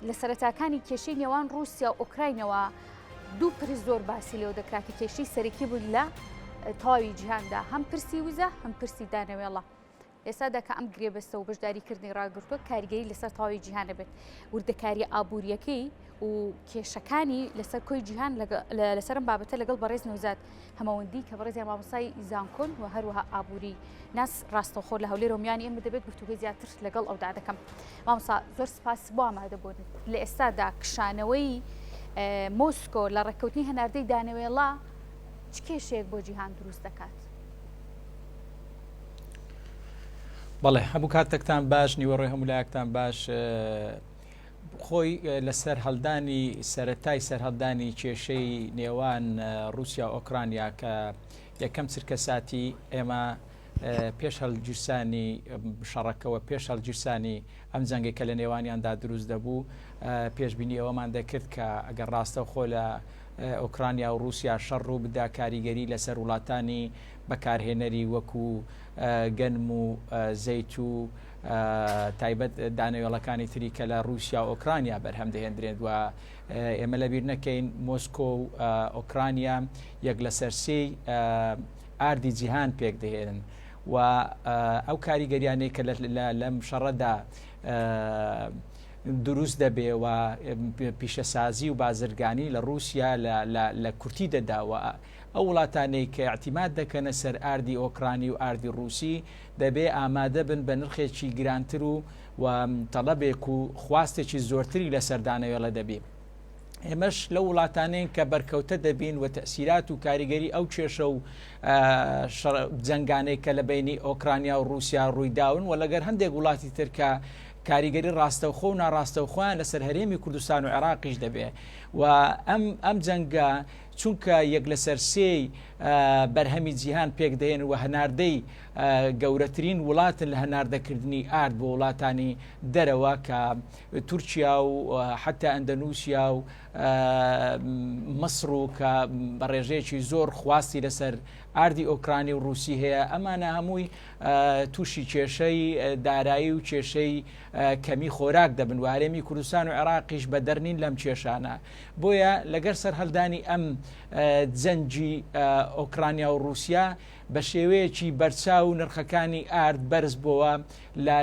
لە سەرەتاکانی کێشەی نێوان رووسیا و ئۆکراینەوە دوو پرس زۆر باسی لێو دەکرا کە کێشەی سەرەکی بوون لە تەواوی جیهاندا هەم پرسی وزە هەم پرسی دانەوێڵە. ئێستا دەکە ئەم گرێبەستە و بەشداریکردنی ڕاگرتووە کاریگەری لەسەر تەواوی جیهانە بێت وردەکاری ئابوووریەکەی و کێشەکانی لەسەر کۆی جیهان لەسەرم بابەتە لەگەڵ بەڕێز نەوزاد هەمەوەندی کە بەڕێزیان مامۆستای زانکۆن و هەروەها ئابووری ناس ڕاستەوخۆ لە هەولێر ڕۆمیانی ئێمە دەبێت گفتوگۆی زیاتر لەگەڵ ئەودا دەکەم. مامۆستا زۆر سپاس بۆ ئامادەبوون لە ئێستادا کشانەوەی مۆسکۆ لە ڕێککەوتنی هەناردەی دانەوێڵا چ کێشەیەک بۆ جیهان دروست دەکات؟ بەڵێ هەموو کاتێکتان باش، نیوەڕۆی هەموو لایەکتان باش. خۆی لەسەر هەڵدانی سەرەتای سەرهەڵدانی کێشەی نێوان رووسیا و ئۆکرانیا کە یەکەم چرکە ساتی ئێمە پێش هەڵگیرسانی شەڕەکەوە پێش هەڵگیرسانی ئەم جەنگێک کە لە نێوانیاندا دروست دەبوو پێشبینی ئەوەمان دەکرد کە ئەگەر ڕاستە خۆ لە ئۆکرانیا و رووسیا شەڕ ڕوو بدا کاریگەری لەسەر وڵاتانی بەکارهێنەری وەکو گەنم و زەیت و تایبەت دانەوێڵەکانی تری کە لە رووسیا و ئۆکرانیا بەرهەم دەهێنرێت و ئێمە لەبیر نەکەین مۆسکۆ و ئۆکرانیا یەک لە سەرسەی ئاردی جیهان پێک دەهێنن و ئەو کاریگەریانەی کە لەم شەڕەدا دروست دەبێ و پیشەسازی و بازرگانی لە رووسیا لە کورتی دەداوە ئەو وڵاتانەی کە اعتیماد دەکەنە سەر ئاردی ئۆکرانی و ئاردی رووسی دەبێ ئامادە بن بە نرخێکی گرانتر و تەڵەبێک و خواستێکی زۆرتری لە سەردانەوێڵە دەبێ. ئێمەش لە وڵاتانەیە کە بەرکەوتە دەبین و تەسیرات و کاریگەری ئەو کێشە و جەنگانەی کە لە بینی ئۆکرانیا و رووسیا ڕوویداون و لەگەر هەندێک وڵاتی ترکە کاریگەری ڕاستەوخۆ و ناڕاستەوخۆیان لەسەر هەرێمی کوردستان و عێراقیش دەبێ و ئەم جەنگە چونکە یەک لە سەرسەی بەرهەمی جیهان پێک دەهێن و هەناردەی گەورەترین وڵاتن لە هەناردەکردنی ئارد بۆ وڵاتانی دەرەوە کە تورکیا و حتا ئەندەنووسیا و مەسڕ و کە بە ڕێژەیەکی زۆر خواستی لەسەر ئاردی ئۆکرانی و رووسی هەیە ئەمانە هەمووی تووشی کێشەی دارایی و کێشەی کەمی خۆراک دەبن و هەرێمی کوردستان و عێراقیش بە دەرنین لەم کێشانە. بۆیە لەگەر سەر هەڵدانی ئەم جەنگی ئۆکرانیا و رووسیا بە شێوەیەکی بەرچاو و نرخەکانی ئارد بەرز بووە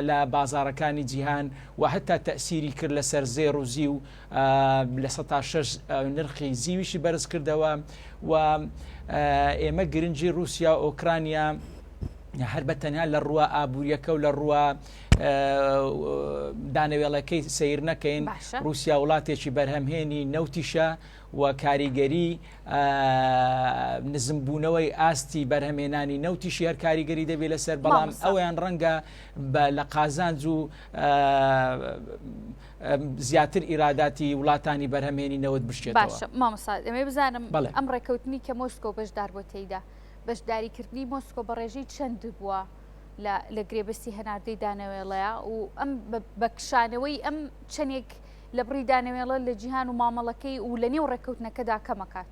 لە بازارەکانی جیهان و هەتا تەسیری کرد لەسەر زێڕ و زی و لە 16 نرخی زیویشی بەرز کردەوە و ئێمە گرنگی رووسیا و ئۆکرانیا هەر بە تەنیا لە ڕووە ئابوووریەکە و لە ڕووە دانەوێڵەکەی سیر نەکەین. رووسیا وڵاتێکی بەرهەمهێنی نەوتیشە و کاریگەری نزمبوونەوەی ئاستی بەرهەمێنانی نەوتیشی هەر کاریگەری دەبێت لەسەر بەڵام ئەویان ڕەنگە لە قازانج و زیاتر ئیراداتی وڵاتانی بەرهەمێنی نەوت بشێتەوە. باشە مامۆستا ئەمێ بزانم ئەم ڕێکەوتنی کە مۆسکۆ بەشدار بۆ تێیدا بەشداریکردنی مۆسکۆ بە ڕێژەی چەند بووە لە گرێبەستی هەناردەی دانەوێڵەیە و ئەم بە کشانەوەی ئەم چەندێک لە بڕی دانەوێڵە لە جیهان و مامەڵەکەی و لە نێو ڕێکەوتنەکەدا کەمەکات.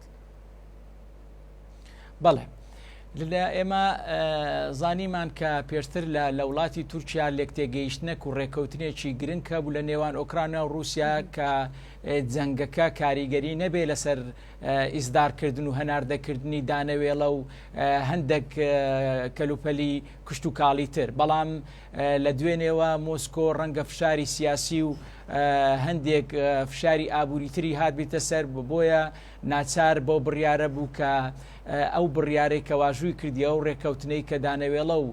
بەڵێ لە ئێمە زانیمان کە پێشتر لە وڵاتی تورکیا لێک تێگەیشتنەک و ڕێکەوتنێکی گرنگ کە بوو لە نێوان ئۆکرانیا و رووسیا کە جەنگەکە کاریگەری نەبێ لەسەر ئیزدارکردن و هەناردەکردنی دانەوێڵە و هەندێک کەلوپەلی کشت و کاڵی تر بەڵام لە دوێنێوە مۆسکۆ ڕەنگە فشاری سیاسی و هەندێک فشاری ئابووریتری هات بیتە سەر بۆیە ناچار بۆ بڕیارە بوو کە ئەو بڕیارەی کە واژووی کردی ئەو ڕێکەوتنەی کە دانەوێڵە و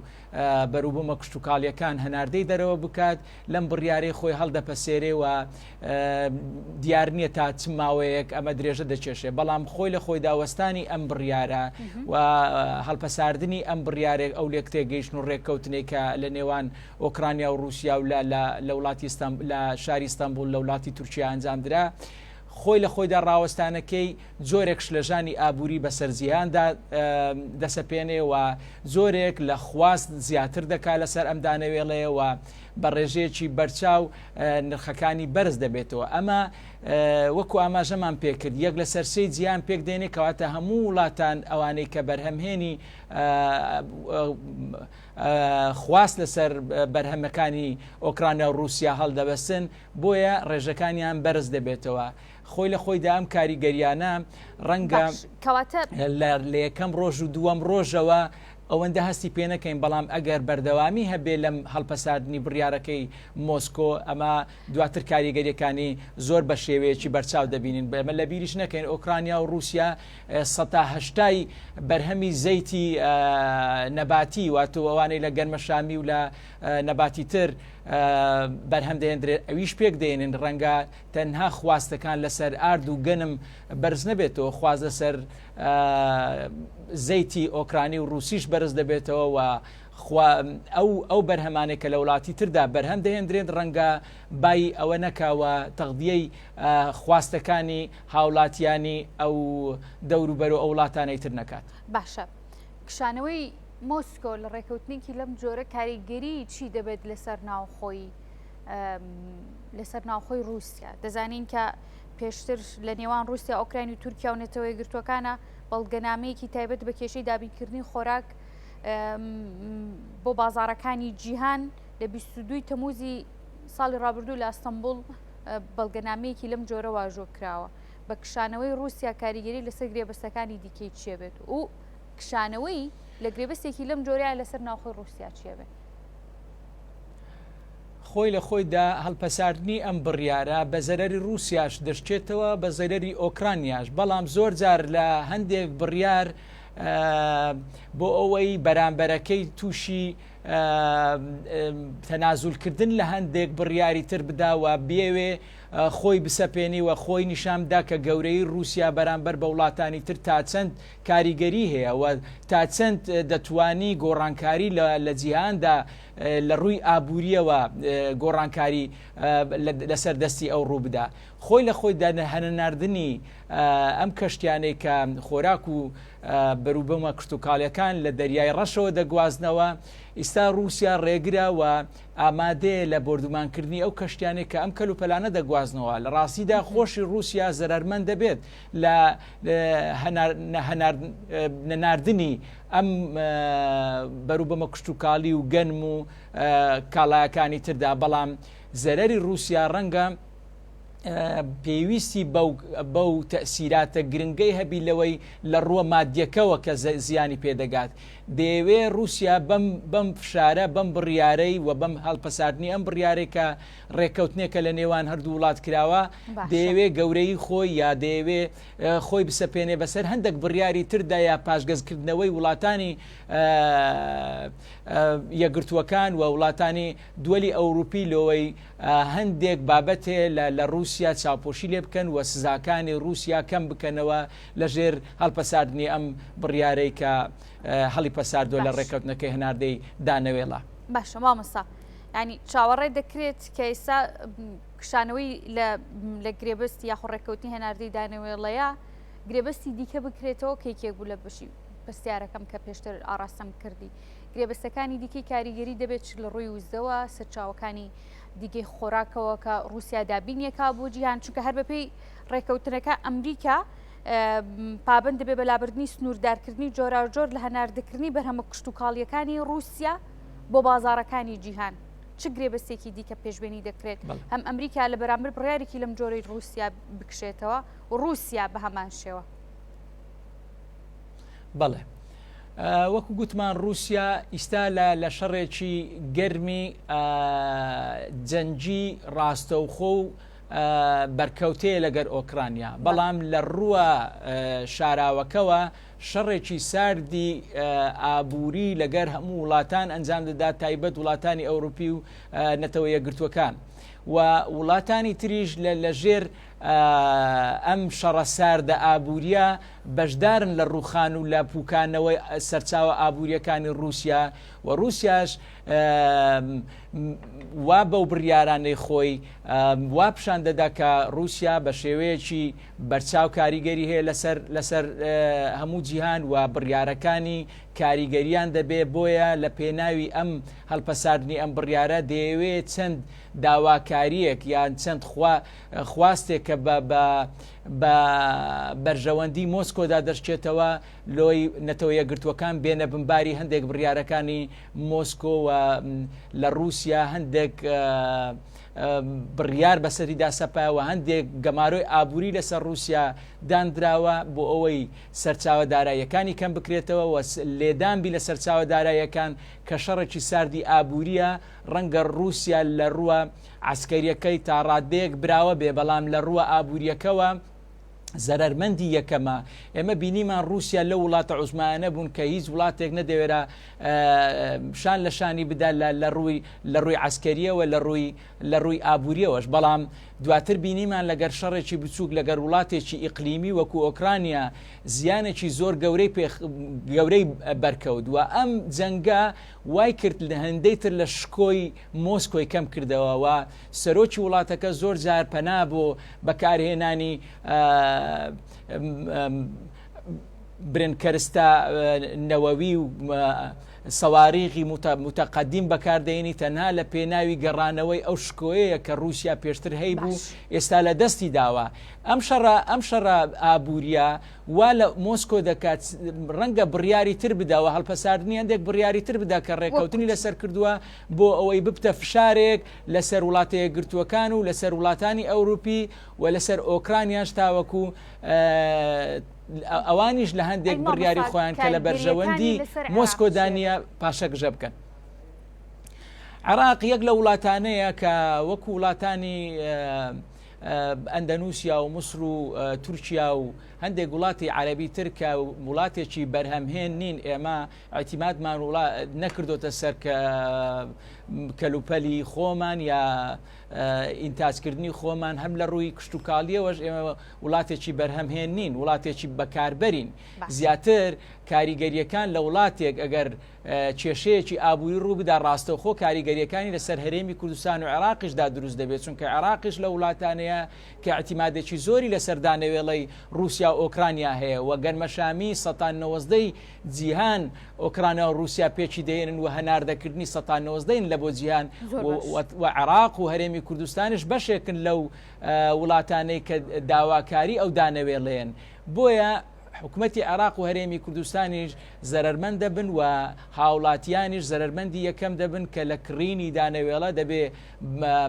بەروبوومە کشت و کاڵیەکان هەناردەی دەرەوە بکات لەم بڕیارەی خۆی هەڵدەپەسێرێ و دیار نییە تا چ ماوەیەک ئەمە درێژە دەچێشێ بەڵام خۆی لە خۆی داوەستانی ئەم بڕیارە و هەڵپەساردنی ئەم بڕیارێک ئەو لێک تێگەیشتن و ڕێککەوتنێک کە لە نێوان ئۆکرانیا و رووسیا و لە وڵاتی لە شاری ئیستانبول لە وڵاتی تورکیا ئەنجامدرا خۆی لە خۆیدا ڕاوەستانەکەی جۆرێک شلەژانی ئابووری بەسەر جیهاندا دەسەپێنێ و زۆرێک لە خواست زیاتر دەکات لەسەر ئەم دانەوێڵەیە و بە ڕێژەیەکی بەرچاو نرخەکانی بەرز دەبێتەوە. ئەمە وەکو ئاماژەمان پێکرد یەک لە سەرسەی جیهان پێک دێنێ کەواتە هەموو وڵاتان ئەوانەی کە بەرهەمهێنی خواست لەسەر بەرهەمەکانی ئۆکرانیا و رووسیا هەڵدەبەستن بۆیە ڕێژەکانیان بەرز دەبێتەوە. خۆی لە خۆیدا ئەم کاریگەریانە ڕەنگە لە یەکەم ڕۆژ و دووەم ڕۆژەوە ئەوەندە هەستی پێ نەکەین، بەڵام ئەگەر بەردەوامی هەبێ لەم هەڵپەساردنی بڕیارەکەی مۆسکۆ ئەمە دواتر کاریگەریەکانی زۆر بە شێوەیەکی بەرچاو دەبینین. بەمە لە بیریش نەکەین ئۆکرانیا و رووسیا 180 بەرهەمی زەیتی نەباتی واتۆ ئەوانەی لە گەرمەشامی و لە نەباتی تر بەرهەم دەهێنرێت ئەویش پێک دێنن ڕەنگە تەنها خواستەکان لەسەر ئارد و گەنم بەرز نەبێتەوە، خواز لەسەر زەیتی ئۆکرانی و رووسیش بەرز دەبێتەوە و ئەو بەرهەمانێک کە لە وڵاتی تردا بەرهەم دەهێنرێت ڕەنگە بای ئەوە نەکاوە تەغدیەی خواستەکانی هاوڵاتیانی ئەو دەوروبەر و ئەو وڵاتانەی تر نەکات. باشە، کشانەوەی مۆسکۆ لە ڕێکەوتنێکی لەم جۆرە کاریگەری چی دەبێت لەسەر ناوخۆی رووسیا؟ دەزانین کە پێشتر لە نێوان رووسیا ئۆکراین و تورکیا و نەتەوە یەکگرتووەکانە بەڵگەنامەیەکی تایبەت بە کێشەی دابینکردنی خۆراک بۆ بازارەکانی جیهان لە 22 تەمووزی ساڵی ڕابردوو لە ئەستەمبوڵ بەڵگەنامەیەکی لەم جۆرە واژۆ کراوە. بە کشانەوەی رووسیا کاریگەری لەسەر گرێبەستەکانی دیکەی چیە بێت و کشانەوەی لە گرێبەستێکی لەم جۆرەیە لەسەر ناوخۆی رووسیا چیە بێت؟ خۆی لە خۆیدا هەڵپەساردنی ئەم بڕیارە بە زەرەری رووسیاش دەشتێتەوە بە زەرەری ئۆکرانیاش، بەڵام زۆر جار لە هەندێک بڕیار بۆ ئەوەی بەرامبەرەکەی تووشی تەنازولکردن لە هەندێک بڕیاری تر بداوە بێوێ خۆی بسەپێنی و خۆی نیشاندا کە گەورەی رووسیا بەرامبەر بە وڵاتانی تر تا چەند کاریگەری هەیە و تا چەند دەتوانی گۆڕانکاری لە جیهاندا لە ڕووی ئابوووریەوە گۆڕانکاری لەسەر دەستی ئەو ڕوو بدا. خۆی لە خۆیدا هەنەناردنی ئەم کەشتیانەی کە خۆراک و بەروبەمە کشتتوکاڵیەکان لە دەریای ڕەشەوە دەگوازنەوە، ئێستا رووسیا ڕێگرا و ئامادەیە لە بردومانکردنی ئەو کەشتیانێک کە ئەم کەلوپەلانە دەگوازنەوە. لە ڕاستیدا خۆشی رووسیا زەرمەند دەبێت لە نەناردنی ئەم بەروبەمە کشتتوکاڵی و گەنم و کاڵایەکانی تردا، بەڵام زەرەری رووسیا ڕەنگە پێویستی بەو تەسیراتە گرنگەی هەبی لەوەی لە ڕووە مادیەکەوە کە زیانی پێدەگات. دەیەوێ رووسیا بەم فشارە بەم بڕیارەی و بەم هەڵپەساردنی ئەم بڕیارێک کە ڕێکەوتنێکە لە نێوان هەردوو وڵات کراوە دەیەوێ گەورەی خۆی یا دەیەوێ خۆی بسەپێنێ بەسەر هەندێک بڕیاری تردا یا پاشگەزکردنەوەی وڵاتانی یەکگرتووەکان و وڵاتانی دووەلی ئەوروپی لەوەی هەندێک بابەتێ لە رووسیا چاوپۆشی لێ بکەن و سزاکانی رووسیا کەم بکەنەوە لەژێر هەڵپەساردنی ئەم بڕیارەی کە هەڵی پەساردۆ لە ڕێکەوتنەکەی هەناردەی دانەوێڵە. باشە مامۆستا، ینی چاوەڕێ دەکرێت کە ئێستا کشانەوەی لە گرێبەستی یاخۆ ڕێکەوتنی هەناردەی دانەوێڵەیە گرێبەستی دیکە بکرێتەوە کێکێک بوو لە بەشی پرسیارەکەم کە پێشتر ئاراستەم کردی. گرێبەستەکانی دیکەی کاریگەری دەبێت لە ڕووی وزەوە سەرچاوەکانی دیگەی خۆراکەوە کە رووسیا دابینیەکە بۆ جیهان، چونکە هەر بەپێی ڕێکەوتنەکە ئەمریکا پابند دەبێت بەلابردنی سنووردارکردنی جۆراوجۆر لە هەناردەکردنی بەرهەمە کشتتوکاڵیەکانی رووسیا بۆ بازارەکانی جیهان. چ گرێبەستێکی دیکە پێشبێنی دەکرێت هەم ئەمریکا لە بەرامبەر بڕیارێکی لەم جۆرەی رووسیا بکشێتەوە و رووسیا بە هەمان شێوە؟ بەڵێ، وەکو گوتمان رووسیا ئیستا لە شەڕێکی گەرمی جەنگی ڕاستەوخۆ و بەرکەوتەیە لەگەر ئۆکرانیا، بەڵام لە ڕووە شاراوەکەوە شەڕێکی ساردی ئابووری لەگەر هەموو وڵاتان ئەنجام دەدات، تایبەت وڵاتانی ئەوروپی و نەتەوە یەکگرتووەکان و وڵاتانی تریش لەژێر ئەم شەڕە ساردە ئابووریە بەشدارن لە ڕووخان و لە پوکانەوەی سەرچاوە ئابووریەکانی رووسیا و رووسیاش وا بەو بڕیارانەی خۆی وا پیشان دەدا کە رووسیا بە شێوەیەکی بەرچاو کاریگەری هەیە لەسەر هەموو جیهان و بڕیارەکانی کاریگەریان دەبێ. بۆیە لە پێناوی ئەم هەڵپەساردنی ئەم بڕیارە دەیەوێت چەند داواکاریەک یان چەند خواستێک کە کە بە بەرژەوەندی مۆسکۆدا دەشتێتەوە لۆی نەتەوە یەکگرتووەکان بێنە بمباری هەندێک بڕیارەکانی مۆسکۆ و لە رووسیا هەندێک بڕیار بەسەریدا سەپایەوە هەندێک گەمارۆی ئابووری لەسەر رووسیا دانراوە بۆ ئەوەی سەرچاوە داراییەکانی کەم بکرێتەوە و لێدانبی لە سەرچاوە داراییەکان کە شەڕێکی ساردی ئابووریە ڕەنگە رووسیا لە ڕووە عسکەریەکەی تا ڕادەیەک براوە بێ بەڵام لە ڕووە ئابووریەکەوە زەرمەندی یەکەمە. ئێمە بینیمان رووسیا لە وڵاتە عوسمانە بوون کە هیچ وڵاتێک نەدەوێرە شان لە شانی بدا لە ڕووی عسکەریەوە لە ڕووی ئابووریەوەش، بەڵام دواتر بینیمان لەگەر شەڕێکی بچووک لەگەر وڵاتێکی ئیقلیمی وەکو ئۆکرانیا زیانێکی زۆر گەورەی بەرکەوت و ئەم جەنگە وای کرد لە هەندەی تر لە شکۆی مۆسکۆی کەم کردەوە و سەرۆکی وڵاتەکە زۆر جار پەنا بۆ بەکارهێنانی برنکەرستە نەوەوی و سەواریغی متەقەدیم بەکاردێنی تەنها لە پێناوی گەڕانەوەی ئەو شکۆیەیە کە رووسیا پێشتر هەی بوو ئێستا لە دەستی داوە. ئەم شەڕە ئابووریە وا لە مۆسکۆ دەکات ڕەنگە بڕیاری تر بداوە هەڵپەساردنی هەندێک بڕیاری تر بدا کە ڕێککەوتنی لەسەر کردووە بۆ ئەوەی ببتە فشارێک لەسەر وڵاتەیە گرتووەکان و لەسەر وڵاتانی ئەوروپی و لەسەر ئۆکرانیاش تاوەکو ئەوانیش لە هەندێک بڕیاری خۆیان کە لە بەرژەوەندی مۆسکۆ دانیە پاشەکژە بکەن. عێراق یەک لە وڵاتانەیە کە وەکو وڵاتانی ئەندەنوسیا و موسر و تورکیا و هەندێک وڵاتی عەرەبی تر کە وڵاتێکی بەرهەمهێن نین ئێمە ئەعتیمادمان نەکردۆتە سەر کەلوپەلی خۆمان یا ئینتاجکردنی خۆمان هەم لە ڕووی کشتتوکاڵیەوەش ئێمە وڵاتێکی بەرهەمهێن نین وڵاتێکی بەکاربەرین زیاتر کاریگەریەکان لە وڵاتێک ئەگەر کێشەیەکی ئابووری ڕوو بدا ڕاستەوخۆ کاریگەریەکانی لەسەر هەرێمی کوردستان و عێراقیشدا دروست دەبێت چونکە عێراقیش لە وڵاتانەیە کە ئەعتیمادێکی زۆری لەسەر دانەوێڵەی رووسیا و ئۆکرانیا هەیە و گەرمەشامی 90% جیهان ئۆکرانیا و رووسیا پێچی دێنن و هەناردەکردنی 90% لە بۆ جیهان و عێراق و هەرێمی کوردستانش بەشێکن لەو وڵاتانەی کە داواکاری ئەو دانەوێڵەیەن. بۆیە حکوومەتی عێراق و هەرێمی کوردستانیش زەرمەند دەبن و هاوڵاتیانیش زەرمەندی یەکەم دەبن کە لە کڕینی دانەوێڵە دەبێ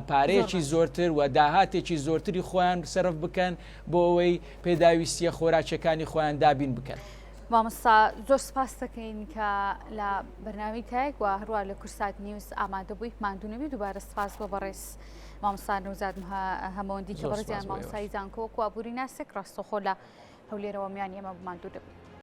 پارەیەکی زۆرتر و داهاتێکی زۆرتری خۆیان سەرف بکەن بۆ ئەوەی پێداویستیە خۆراکیەکانی خۆیان دابین بکەن. مامۆستا زۆر سپاس دەکەین کە لە بەرنامەیەک و هەروە لە کورسات نیوز ئامادە بوویت ماندوونەوی دووبارە سپاس بۆ بەڕێز مامۆستا نەوزاد هەمەوەندی کە بەڕێزیان مامۆستای زانکۆ و ئابووری ناسێک ڕاستەوخۆ لە هەولێرەوە میان ئێمە بماندوو دەبن.